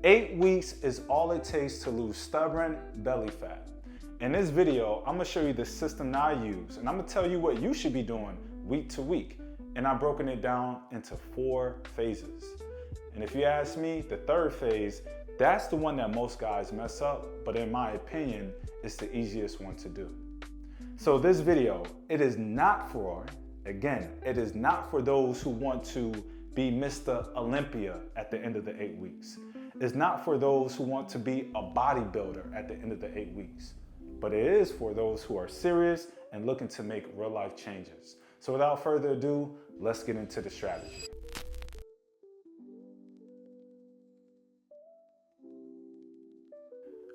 8 weeks is all it takes to lose stubborn belly fat. In this video, I'm gonna show you the system that I use, and I'm gonna tell you what you should be doing week to week. And I've broken it down into 4 phases. And if you ask me, the 3rd phase, that's the one that most guys mess up, but in my opinion, it's the easiest one to do. So this video, it is not for those who want to be Mr. Olympia at the end of the 8 weeks. It's not for those who want to be a bodybuilder at the end of the 8 weeks. But it is for those who are serious and looking to make real life changes. So without further ado, let's get into the strategy.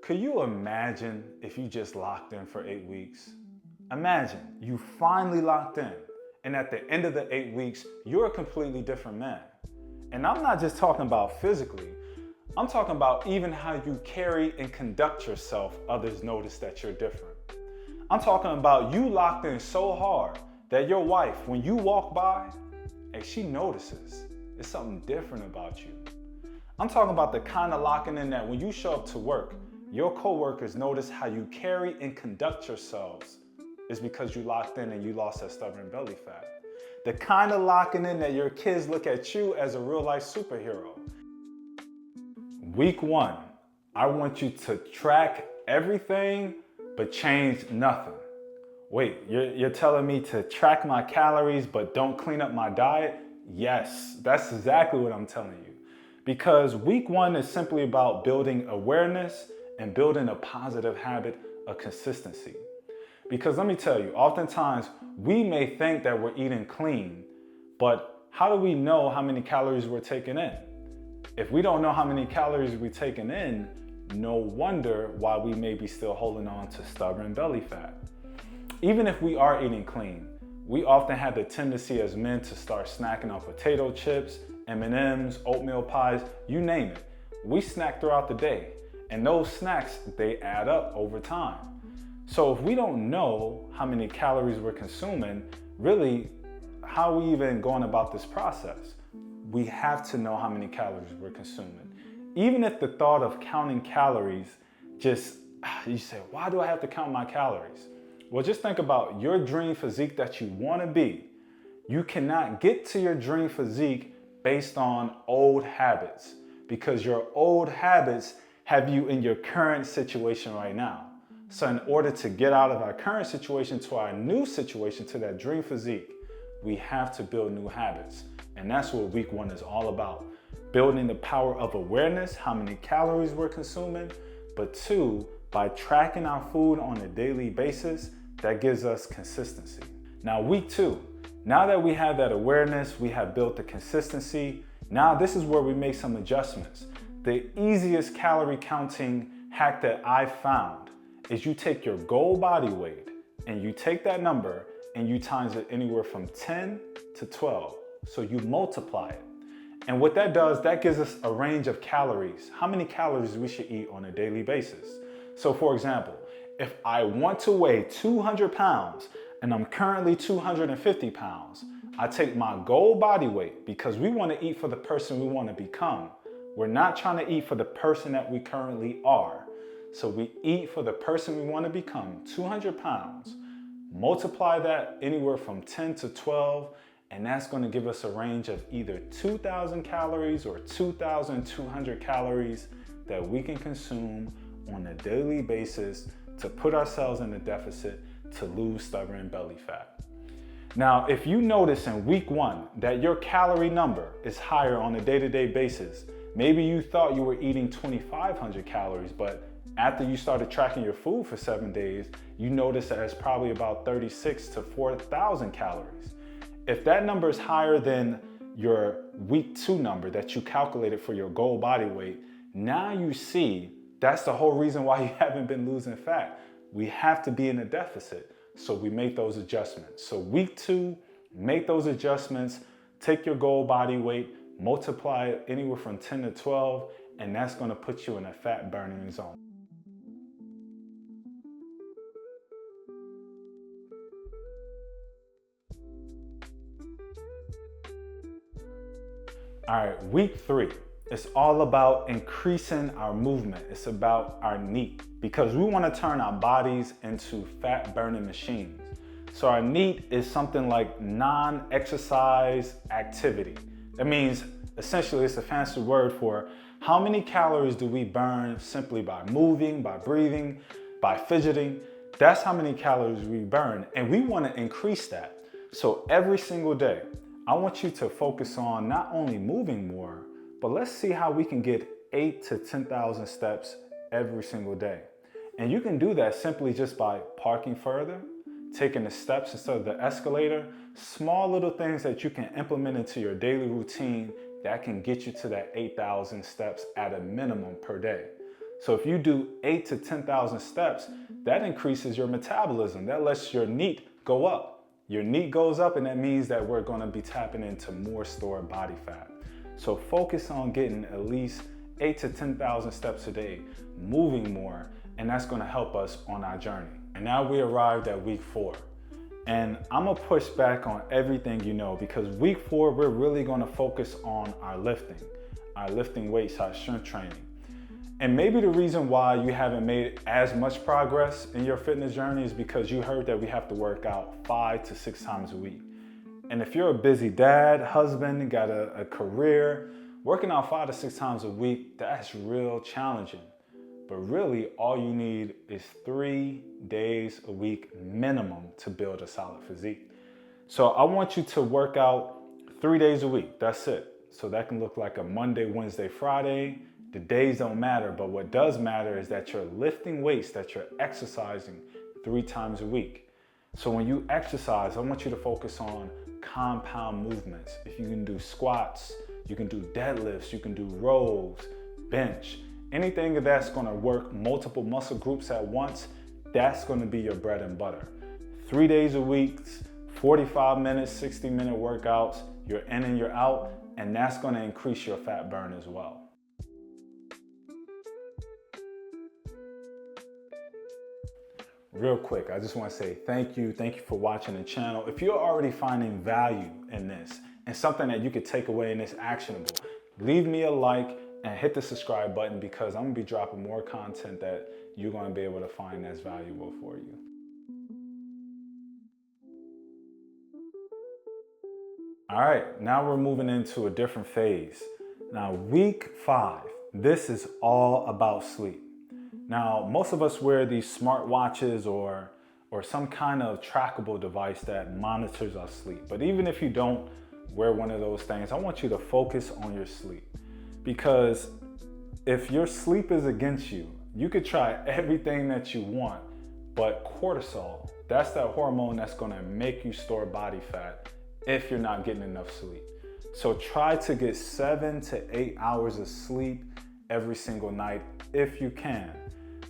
Could you imagine if you just locked in for 8 weeks? Imagine you finally locked in, and at the end of the 8 weeks, you're a completely different man. And I'm not just talking about physically, I'm talking about even how you carry and conduct yourself, others notice that you're different. I'm talking about you locked in so hard that your wife, when you walk by, and she notices there's something different about you. I'm talking about the kind of locking in that when you show up to work, your coworkers notice how you carry and conduct yourselves is because you locked in and you lost that stubborn belly fat. The kind of locking in that your kids look at you as a real life superhero. Week 1, I want you to track everything but change nothing. Wait, you're telling me to track my calories but don't clean up my diet? Yes, that's exactly what I'm telling you. Because week 1 is simply about building awareness and building a positive habit of consistency. Because let me tell you, oftentimes we may think that we're eating clean, but how do we know how many calories we're taking in? If we don't know how many calories we're taking in, no wonder why we may be still holding on to stubborn belly fat. Even if we are eating clean, we often have the tendency as men to start snacking on potato chips, M&Ms, oatmeal pies, you name it. We snack throughout the day, and those snacks, they add up over time. So if we don't know how many calories we're consuming, really, how are we even going about this process? We have to know how many calories we're consuming. Even if the thought of counting calories you say, why do I have to count my calories? Well, just think about your dream physique that you want to be. You cannot get to your dream physique based on old habits because your old habits have you in your current situation right now. So in order to get out of our current situation to our new situation, to that dream physique, we have to build new habits. And that's what week 1 is all about. Building the power of awareness, how many calories we're consuming, but 2, by tracking our food on a daily basis, that gives us consistency. Now week 2, now that we have that awareness, we have built the consistency, now this is where we make some adjustments. The easiest calorie counting hack that I found is you take your goal body weight and you take that number and you times it anywhere from 10 to 12. So you multiply it. And what that does, that gives us a range of calories, how many calories we should eat on a daily basis. So for example, if I want to weigh 200 pounds and I'm currently 250 pounds, I take my goal body weight because we want to eat for the person we want to become. We're not trying to eat for the person that we currently are. So we eat for the person we want to become, 200 pounds, multiply that anywhere from 10 to 12, and that's going to give us a range of either 2,000 calories or 2,200 calories that we can consume on a daily basis to put ourselves in a deficit to lose stubborn belly fat. Now, if you notice in week 1 that your calorie number is higher on a day-to-day basis, maybe you thought you were eating 2,500 calories, but after you started tracking your food for 7 days, you notice that it's probably about 36 to 4,000 calories. If that number is higher than your week 2 number that you calculated for your goal body weight, now you see that's the whole reason why you haven't been losing fat. We have to be in a deficit, so we make those adjustments. So week 2, make those adjustments, take your goal body weight, multiply it anywhere from 10 to 12, and that's gonna put you in a fat burning zone. All right, week 3. It's all about increasing our movement. It's about our NEAT, because we want to turn our bodies into fat burning machines. So our NEAT is something like non-exercise activity. That means essentially it's a fancy word for how many calories do we burn simply by moving, by breathing, by fidgeting. That's how many calories we burn, and we want to increase that. So every single day, I want you to focus on not only moving more, but let's see how we can get 8 to 10,000 steps every single day. And you can do that simply just by parking further, taking the steps instead of the escalator, small little things that you can implement into your daily routine that can get you to that 8,000 steps at a minimum per day. So if you do 8 to 10,000 steps, that increases your metabolism. That lets your NEAT go up. Your NEAT goes up, and that means that we're going to be tapping into more stored body fat. So focus on getting at least 8 to 10,000 steps a day, moving more, and that's going to help us on our journey. And now we arrived at week 4. And I'm gonna push back on everything you know, because week 4, we're really gonna focus on our lifting weights, our strength training. And maybe the reason why you haven't made as much progress in your fitness journey is because you heard that we have to work out 5 to 6 times a week. And if you're a busy dad, husband, got a career, working out 5 to 6 times a week, that's real challenging. But really, all you need is 3 days a week minimum to build a solid physique. So I want you to work out 3 days a week. That's it. So that can look like a Monday, Wednesday, Friday. The days don't matter, but what does matter is that you're lifting weights, that you're exercising 3 times a week. So when you exercise, I want you to focus on compound movements. If you can do squats, you can do deadlifts, you can do rows, bench. Anything that's going to work multiple muscle groups at once, that's going to be your bread and butter. 3 days a week, 45 minutes, 60-minute workouts, you're in and you're out, and that's going to increase your fat burn as well. Real quick, I just want to say thank you for watching the channel. If you're already finding value in this and something that you could take away and it's actionable, leave me a like and hit the subscribe button, because I'm gonna be dropping more content that you're gonna be able to find that's valuable for you. All right, now we're moving into a different phase. Now, week 5, this is all about sleep. Now, most of us wear these smart watches or some kind of trackable device that monitors our sleep. But even if you don't wear one of those things, I want you to focus on your sleep. Because if your sleep is against you, you could try everything that you want, but cortisol, that's that hormone that's gonna make you store body fat if you're not getting enough sleep. So try to get 7 to 8 hours of sleep every single night if you can.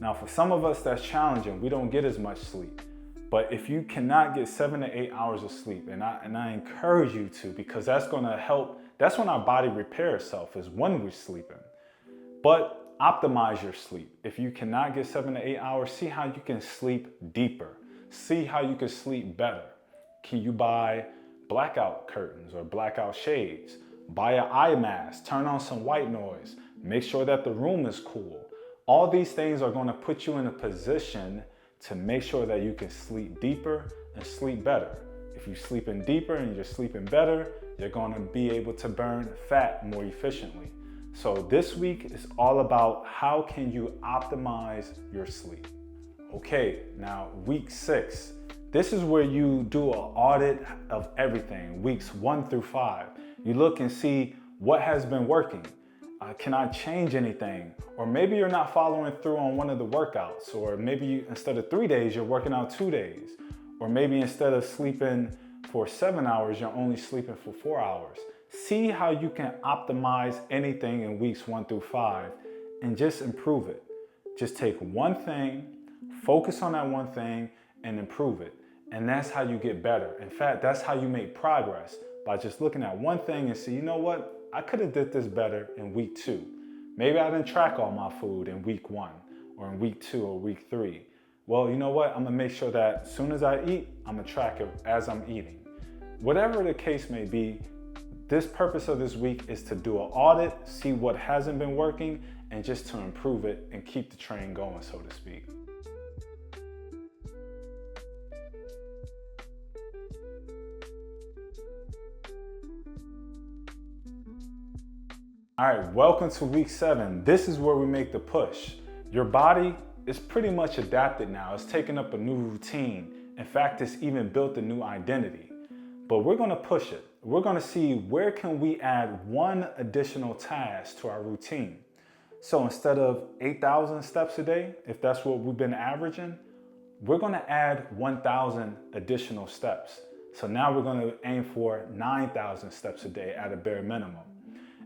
Now, for some of us, that's challenging. We don't get as much sleep. But if you cannot get 7 to 8 hours of sleep, and I encourage you to, because that's gonna help. That's when our body repairs itself, is when we're sleeping. But optimize your sleep. If you cannot get 7 to 8 hours, see how you can sleep deeper. See how you can sleep better. Can you buy blackout curtains or blackout shades? Buy an eye mask, turn on some white noise, make sure that the room is cool. All these things are gonna put you in a position to make sure that you can sleep deeper and sleep better. If you're sleeping deeper and you're sleeping better, you're gonna be able to burn fat more efficiently. So this week is all about how can you optimize your sleep. Okay, now week 6. This is where you do an audit of everything, weeks 1 through 5. You look and see what has been working. Can I change anything? Or maybe you're not following through on one of the workouts, or maybe instead of 3 days, you're working out 2 days. Or maybe instead of sleeping for 7 hours, you're only sleeping for 4 hours. See how you can optimize anything in weeks 1 through 5 and just improve it. Just take one thing, focus on that one thing, and improve it. And that's how you get better. In fact, that's how you make progress, by just looking at one thing and see, you know what? I could have did this better in week 2. Maybe I didn't track all my food in week 1 or in week 2 or week 3. Well, you know what? I'm gonna make sure that as soon as I eat, I'm gonna track it as I'm eating. Whatever the case may be, This purpose of this week is to do an audit, see what hasn't been working, and just to improve it and keep the train going, so to speak. All right, welcome to week 7. This is where we make the push. Your body is pretty much adapted now. It's taken up a new routine. In fact, it's even built a new identity. But we're gonna push it. We're gonna see where can we add one additional task to our routine. So instead of 8,000 steps a day, if that's what we've been averaging, we're gonna add 1,000 additional steps. So now we're gonna aim for 9,000 steps a day at a bare minimum.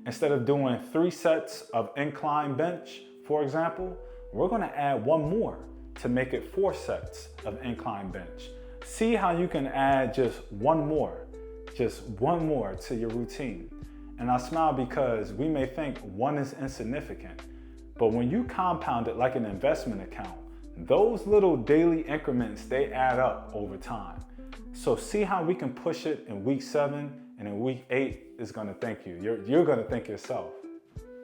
Instead of doing 3 sets of incline bench, for example, we're gonna add one more to make it 4 sets of incline bench. See how you can add just one more to your routine. And I smile because we may think one is insignificant, but when you compound it like an investment account, those little daily increments, they add up over time. So see how we can push it in week 7, and in week 8 is gonna thank you. You're gonna thank yourself.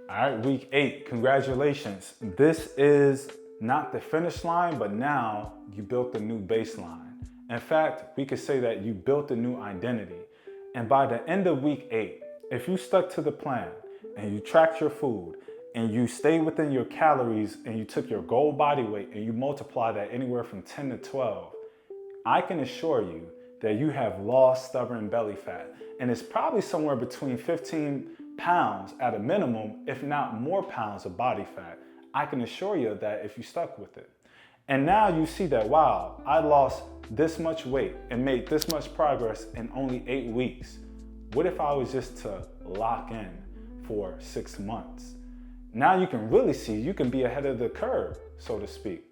All right, week 8, congratulations. This is not the finish line, but now you built a new baseline. In fact, we could say that you built a new identity. And by the end of week 8, if you stuck to the plan and you tracked your food and you stayed within your calories and you took your goal body weight and you multiply that anywhere from 10 to 12, I can assure you that you have lost stubborn belly fat. And it's probably somewhere between 15 pounds at a minimum, if not more pounds of body fat. I can assure you of that if you stuck with it. And now you see that, wow, I lost this much weight and made this much progress in only 8 weeks. What if I was just to lock in for 6 months? Now you can really see you can be ahead of the curve, so to speak.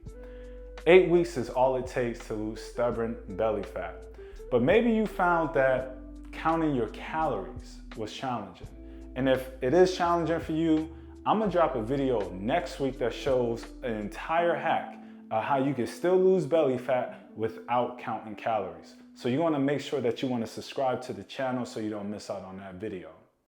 8 weeks is all it takes to lose stubborn belly fat. But maybe you found that counting your calories was challenging. And if it is challenging for you, I'm gonna drop a video next week that shows an entire hack of how you can still lose belly fat without counting calories. So you wanna make sure that you wanna subscribe to the channel so you don't miss out on that video.